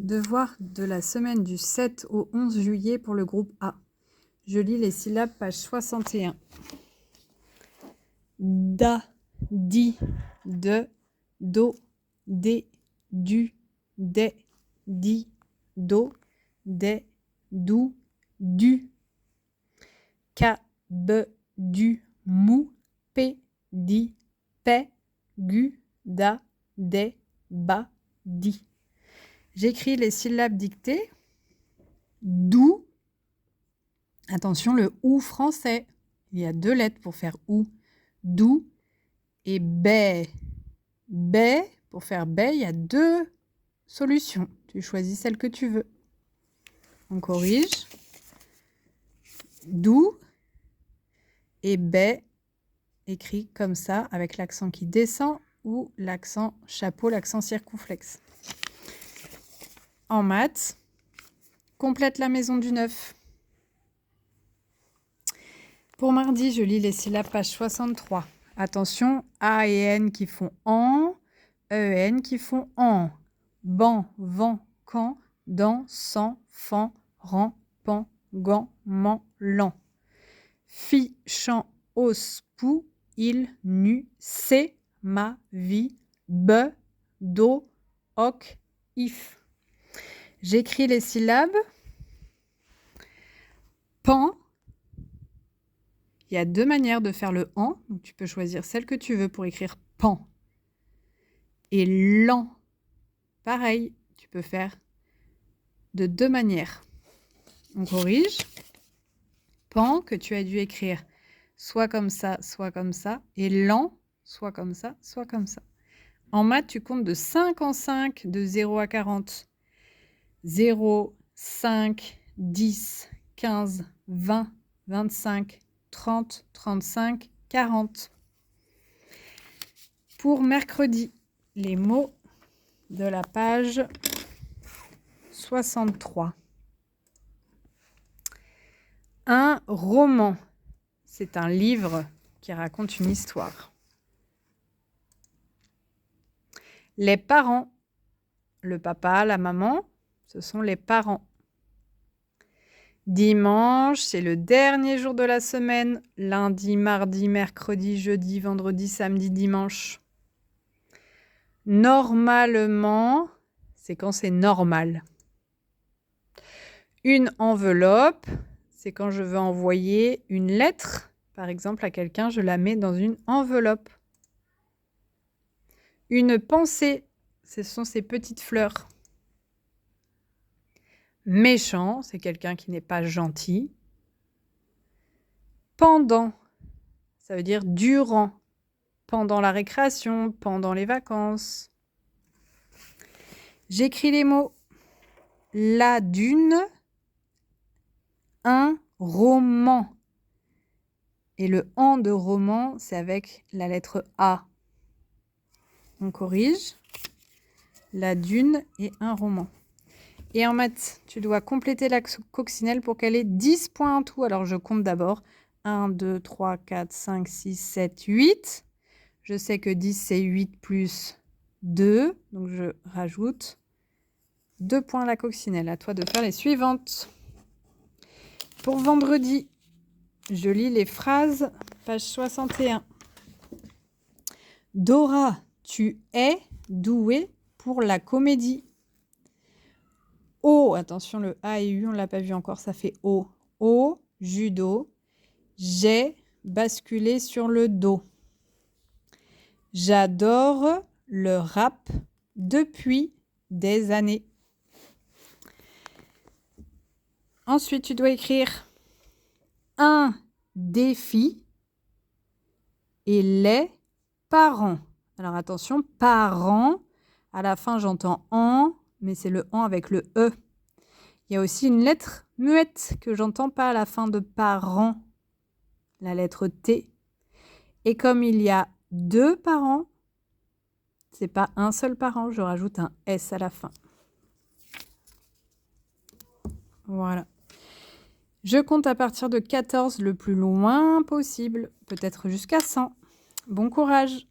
Devoir de la semaine du 7 au 11 juillet pour le groupe A. Je lis les syllabes, page 61. Da, di, de, do, des, du, des, di, do, des, dou, du. Ka, be, du, mou, pe, di, pe, gu, da, des, ba, di. J'écris les syllabes dictées. Dou. Attention, le ou français. Il y a 2 lettres pour faire ou. Dou et bé. Bé, pour faire bé, il y a 2 solutions. Tu choisis celle que tu veux. On corrige. Dou et bé, écrit comme ça, avec l'accent qui descend ou l'accent chapeau, l'accent circonflexe. En maths, complète la maison du 9. Pour mardi, je lis les syllabes, page 63. Attention, A et N qui font en, E et N qui font en. Ban, vent, quand, dans, sans, fan, ran, pan, gant, man, lan. Fi, chant, os, pou, il, nu, c'est, ma, vie, be, do, ok, if. J'écris les syllabes. Pan. Il y a 2 manières de faire le en, donc tu peux choisir celle que tu veux pour écrire pan. Et lan, pareil, tu peux faire de 2 manières. On corrige. Pan, que tu as dû écrire soit comme ça, soit comme ça. Et lan, soit comme ça, soit comme ça. En maths, tu comptes de 5 en 5, de 0 à 40. 0, 5, 10, 15, 20, 25, 30, 35, 40. Pour mercredi, les mots de la page 63. Un roman, c'est un livre qui raconte une histoire. Les parents, le papa, la maman, ce sont les parents. Dimanche, c'est le dernier jour de la semaine. Lundi, mardi, mercredi, jeudi, vendredi, samedi, dimanche. Normalement, c'est quand c'est normal. Une enveloppe, c'est quand je veux envoyer une lettre, par exemple, à quelqu'un, je la mets dans une enveloppe. Une pensée, ce sont ces petites fleurs. Méchant, c'est quelqu'un qui n'est pas gentil. Pendant, ça veut dire durant. Pendant la récréation, pendant les vacances. J'écris les mots. La dune, un roman. Et le en de roman, c'est avec la lettre A. On corrige. La dune et un roman. Et en maths, tu dois compléter la coccinelle pour qu'elle ait 10 points en tout. Alors, je compte d'abord 1, 2, 3, 4, 5, 6, 7, 8. Je sais que 10, c'est 8 plus 2. Donc, je rajoute 2 points à la coccinelle. À toi de faire les suivantes. Pour vendredi, je lis les phrases, page 61. Dora, tu es douée pour la comédie. O, attention, le A et U, on ne l'a pas vu encore, ça fait O. O, judo. J'ai basculé sur le dos. J'adore le rap depuis des années. Ensuite, tu dois écrire un défi et les parents. Alors attention, parents, à la fin j'entends en, mais c'est le en avec le E. Il y a aussi une lettre muette que j'entends pas à la fin de parents, la lettre T. Et comme il y a 2 parents, c'est pas un seul parent, je rajoute un S à la fin. Voilà. Je compte à partir de 14 le plus loin possible, peut-être jusqu'à 100. Bon courage!